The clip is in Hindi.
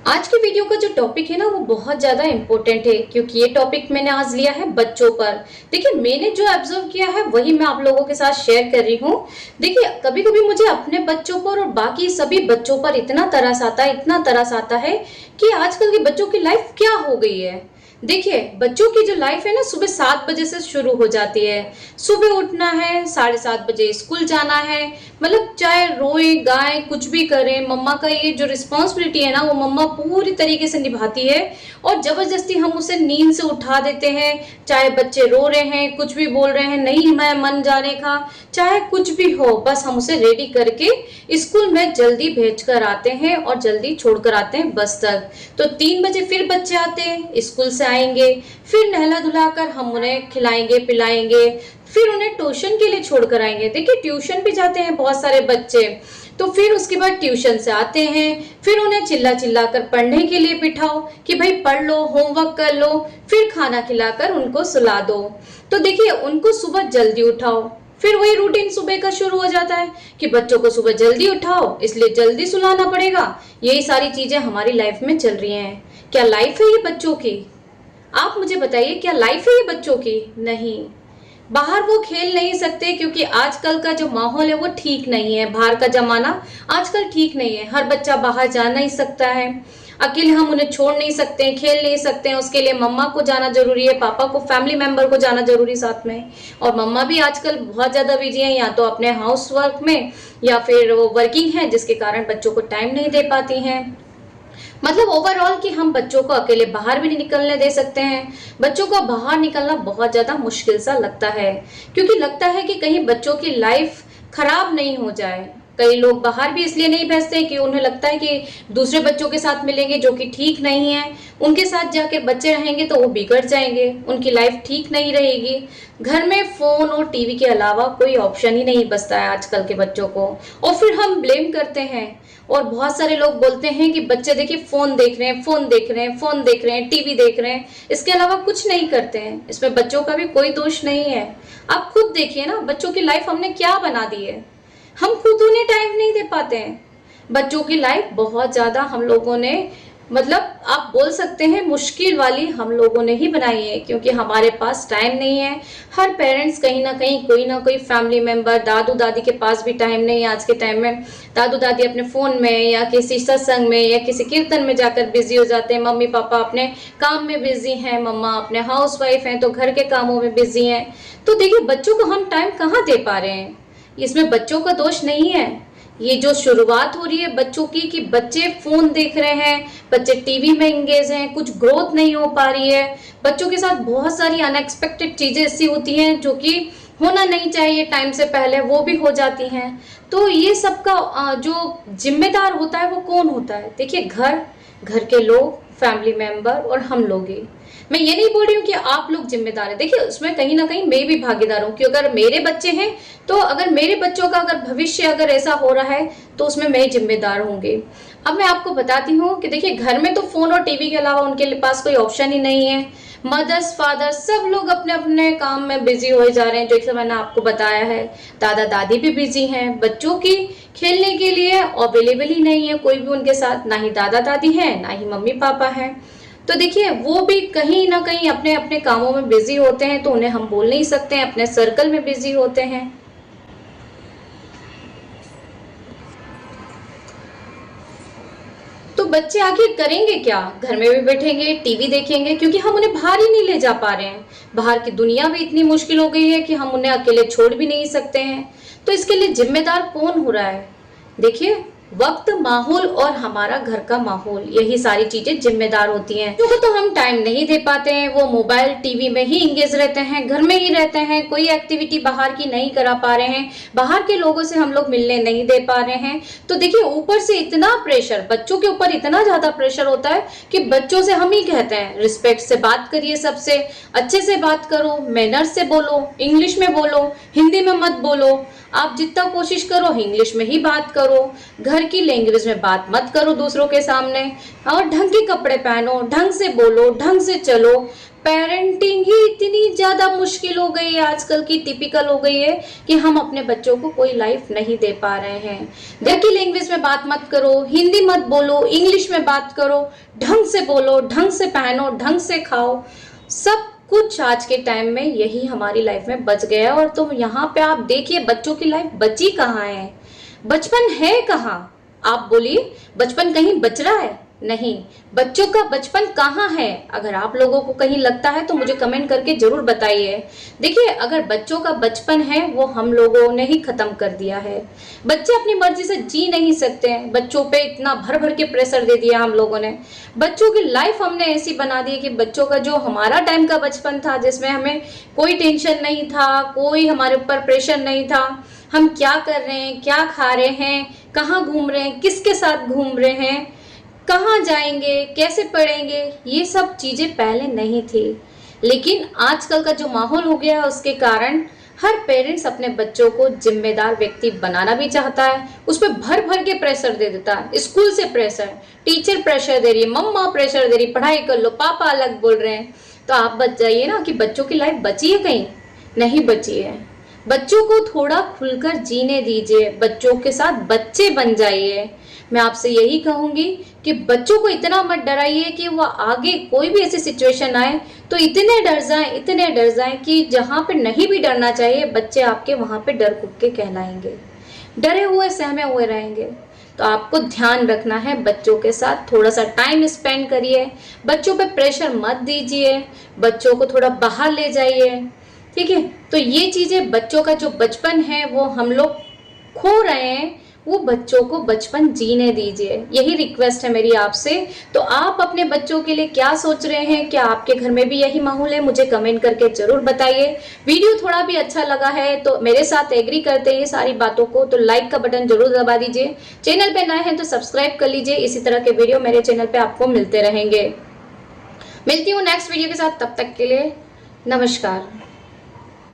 आज की वीडियो का जो टॉपिक है ना वो बहुत ज़्यादा इम्पोर्टेंट है क्योंकि ये टॉपिक मैंने आज लिया है बच्चों पर। देखिए मैंने जो ऑब्जर्व किया है वही मैं आप लोगों के साथ शेयर कर रही हूँ। देखिए कभी कभी मुझे अपने बच्चों पर और बाकी सभी बच्चों पर इतना तरस आता है, इतना तरस आता है कि आजकल के बच्चों की लाइफ क्या हो गई है। देखिए बच्चों की जो लाइफ है ना सुबह 7 बजे से शुरू हो जाती है। सुबह उठना है, 7:30 बजे स्कूल जाना है। मतलब चाहे रोए गाए कुछ भी करें, मम्मा का ये जो रिस्पॉन्सिबिलिटी है ना वो मम्मा पूरी तरीके से निभाती है। और जबरदस्ती हम उसे नींद से उठा देते हैं। चाहे बच्चे रो रहे हैं, कुछ भी बोल रहे हैं, नहीं मैं मन जाने का, चाहे कुछ भी हो, बस हम उसे रेडी करके स्कूल में जल्दी भेज कर आते हैं और जल्दी छोड़ कर आते हैं बस तक। तो 3 बजे फिर बच्चे आते हैं, स्कूल से आएंगे, फिर नहला धुला कर हम उन्हें खिलाएंगे पिलाएंगे, फिर उन्हें ट्यूशन के लिए छोड़ कर आएंगे। देखिए ट्यूशन भी जाते हैं बहुत सारे बच्चे। तो फिर उसके बाद ट्यूशन से आते हैं, फिर उन्हें चिल्ला चिल्ला कर पढ़ने के लिए बिठाओ कि भाई पढ़ लो, होमवर्क कर लो, फिर खाना खिलाकर उनको सुला दो। तो देखिए उनको सुबह जल्दी उठाओ, फिर वही रूटीन सुबह का शुरू हो जाता है कि बच्चों को सुबह जल्दी उठाओ इसलिए जल्दी सुलाना पड़ेगा। यही सारी चीजें हमारी लाइफ में चल रही हैं। क्या लाइफ है ये बच्चों की? आप मुझे बताइए, क्या लाइफ है ये बच्चों की? नहीं। बाहर वो खेल नहीं सकते क्योंकि आजकल का जो माहौल है वो ठीक नहीं है। बाहर का जमाना आजकल ठीक नहीं है। हर बच्चा बाहर जा नहीं सकता है, अकेले हम उन्हें छोड़ नहीं सकते हैं, खेल नहीं सकते हैं। उसके लिए मम्मा को जाना जरूरी है, पापा को, फैमिली मेंबर को जाना जरूरी साथ में। और मम्मा भी आजकल बहुत ज्यादा बिजी है, या तो अपने हाउस वर्क में या फिर वो वर्किंग है, जिसके कारण बच्चों को टाइम नहीं दे पाती हैं। मतलब ओवरऑल कि हम बच्चों को अकेले बाहर भी नहीं निकलने दे सकते हैं। बच्चों को बाहर निकलना बहुत ज्यादा मुश्किल सा लगता है क्योंकि लगता है कि कहीं बच्चों की लाइफ खराब नहीं हो जाए। कई लोग बाहर भी इसलिए नहीं भेजते कि उन्हें लगता है कि दूसरे बच्चों के साथ मिलेंगे जो कि ठीक नहीं है, उनके साथ जाकर बच्चे रहेंगे तो वो बिगड़ जाएंगे, उनकी लाइफ ठीक नहीं रहेगी। घर में फोन और टीवी के अलावा कोई ऑप्शन ही नहीं बचता है आजकल के बच्चों को। और फिर हम ब्लेम करते हैं और बहुत सारे लोग बोलते हैं कि बच्चे देखिए फोन देख रहे हैं, फोन देख रहे हैं, फोन देख रहे हैं, टीवी देख रहे हैं, इसके अलावा कुछ नहीं करते हैं। इसमें बच्चों का भी कोई दोष नहीं है। आप खुद देखिए ना, बच्चों की लाइफ हमने क्या बना दी है। हम खुद उन्हें टाइम नहीं दे पाते हैं। बच्चों की लाइफ बहुत ज्यादा हम लोगों ने, मतलब आप बोल सकते हैं मुश्किल वाली हम लोगों ने ही बनाई है क्योंकि हमारे पास टाइम नहीं है। हर पेरेंट्स कहीं ना कोई फैमिली मेंबर, दादू दादी के पास भी टाइम नहीं है आज के टाइम में। दादू दादी अपने फोन में या किसी सत्संग में या किसी कीर्तन में जाकर बिजी हो जाते हैं। मम्मी पापा अपने काम में बिजी हैं, मम्मा अपने हाउस वाइफ हैं तो घर के कामों में बिजी हैं। तो देखिए बच्चों को हम टाइम कहाँ दे पा रहे हैं। इसमें बच्चों का दोष नहीं है। ये जो शुरुआत हो रही है बच्चों की कि बच्चे फोन देख रहे हैं, बच्चे टीवी में एंगेज हैं, कुछ ग्रोथ नहीं हो पा रही है। बच्चों के साथ बहुत सारी अनएक्सपेक्टेड चीजें ऐसी होती हैं जो कि होना नहीं चाहिए टाइम से पहले, वो भी हो जाती हैं। तो ये सबका जो जिम्मेदार होता है वो कौन होता है? देखिए घर के लोग, फैमिली मेंबर और हम लोग ही। मैं ये नहीं बोल रही हूँ कि आप लोग जिम्मेदार हैं। देखिए उसमें कहीं ना कहीं मैं भी भागीदार हूँ कि अगर मेरे बच्चे हैं तो अगर मेरे बच्चों का अगर भविष्य अगर ऐसा हो रहा है तो उसमें मैं जिम्मेदार होंगी। अब मैं आपको बताती हूँ कि देखिए घर में तो फोन और टीवी के अलावा उनके पास कोई ऑप्शन ही नहीं है। मदर्स, फादर सब लोग अपने अपने काम में बिजी हो जा रहे हैं, जो कि मैंने आपको बताया है। दादा दादी भी बिजी हैं, बच्चों की खेलने के लिए अवेलेबल ही नहीं है कोई भी उनके साथ, ना ही दादा दादी हैं ना ही मम्मी पापा हैं। तो देखिए वो भी कहीं ना कहीं अपने अपने कामों में बिजी होते हैं तो उन्हें हम बोल नहीं सकते हैं, अपने सर्कल में बिजी होते हैं। तो बच्चे आखिर करेंगे क्या? घर में भी बैठेंगे, टीवी देखेंगे क्योंकि हम उन्हें बाहर ही नहीं ले जा पा रहे हैं। बाहर की दुनिया भी इतनी मुश्किल हो गई है कि हम उन्हें अकेले छोड़ भी नहीं सकते हैं। तो इसके लिए जिम्मेदार कौन हो रहा है? देखिए वक्त, माहौल और हमारा घर का माहौल, यही सारी चीजें जिम्मेदार होती हैं। क्योंकि तो हम टाइम नहीं दे पाते हैं, वो मोबाइल टीवी में ही इंगेज रहते हैं, घर में ही रहते हैं, कोई एक्टिविटी बाहर की नहीं करा पा रहे हैं, बाहर के लोगों से हम लोग मिलने नहीं दे पा रहे हैं। तो देखिए ऊपर से इतना प्रेशर, बच्चों के ऊपर इतना ज्यादा प्रेशर होता है कि बच्चों से हम ही कहते हैं रिस्पेक्ट से बात करिए, सबसे अच्छे से बात करो, मैनर से बोलो, इंग्लिश में बोलो, हिंदी में मत बोलो। आप जितना कोशिश करो इंग्लिश में ही बात करो, घर की लैंग्वेज में बात मत करो दूसरों के सामने, और ढंग के कपड़े पहनो, ढंग से बोलो, ढंग से चलो। पेरेंटिंग ही इतनी ज्यादा मुश्किल हो गई है आजकल की, टिपिकल हो गई है कि हम अपने बच्चों को कोई लाइफ नहीं दे पा रहे हैं। घर की लैंग्वेज में बात मत करो, हिंदी मत बोलो, इंग्लिश में बात करो, ढंग से बोलो, ढंग से पहनो, ढंग से खाओ। सब कुछ आज के टाइम में यही हमारी लाइफ में बच गया है। और तो यहाँ पे आप देखिए बच्चों की लाइफ बची कहाँ है, बचपन है कहाँ? आप बोलिए, बचपन कहीं बच रहा है? नहीं, बच्चों का बचपन कहाँ है? अगर आप लोगों को कहीं लगता है तो मुझे कमेंट करके जरूर बताइए। देखिए, अगर बच्चों का बचपन है वो हम लोगों ने ही खत्म कर दिया है। बच्चे अपनी मर्जी से जी नहीं सकते हैं, बच्चों पे इतना भर भर के प्रेशर दे दिया हम लोगों ने। बच्चों की लाइफ हमने ऐसी बना दी कि बच्चों का जो हमारा टाइम का बचपन था, जिसमें हमें कोई टेंशन नहीं था, कोई हमारे ऊपर प्रेशर नहीं था, हम क्या कर रहे हैं, क्या खा रहे हैं, कहाँ घूम रहे हैं, किसके साथ घूम रहे हैं, कहाँ जाएंगे, कैसे पढ़ेंगे, ये सब चीजें पहले नहीं थी। लेकिन आजकल का जो माहौल हो गया है उसके कारण हर पेरेंट्स अपने बच्चों को जिम्मेदार व्यक्ति बनाना भी चाहता है, उस पर भर भर के प्रेशर दे देता है। स्कूल से प्रेशर, टीचर प्रेशर दे रही है, मम्मा प्रेशर दे रही, पढ़ाई कर लो, पापा अलग बोल रहे हैं। तो आप बच जाइए ना कि बच्चों की लाइफ बची है? कहीं नहीं बची है। बच्चों को थोड़ा खुलकर जीने दीजिए, बच्चों के साथ बच्चे बन जाइए। मैं आपसे यही कहूंगी कि बच्चों को इतना मत डराइए कि वो आगे कोई भी ऐसी सिचुएशन आए तो इतने डर जाएं कि जहां पे नहीं भी डरना चाहिए बच्चे आपके वहां पे डर कुक्के कहलाएंगे, डरे हुए सहमे हुए रहेंगे। तो आपको ध्यान रखना है, बच्चों के साथ थोड़ा सा टाइम स्पेंड करिए, बच्चों पे प्रेशर मत दीजिए, बच्चों को थोड़ा बाहर ले जाइए, ठीक है? तो ये चीजें, बच्चों का जो बचपन है वो हम लोग खो रहे हैं, वो बच्चों को बचपन जीने दीजिए। यही रिक्वेस्ट है मेरी आपसे। तो आप अपने बच्चों के लिए क्या सोच रहे हैं? क्या आपके घर में भी यही माहौल है? मुझे कमेंट करके जरूर बताइए। वीडियो थोड़ा भी अच्छा लगा है तो मेरे साथ एग्री करते हैं सारी बातों को तो लाइक का बटन जरूर दबा दीजिए। चैनल पे नए हैं तो सब्सक्राइब कर लीजिए। इसी तरह के वीडियो मेरे चैनल पे आपको मिलते रहेंगे। मिलती हूँ नेक्स्ट वीडियो के साथ, तब तक के लिए नमस्कार।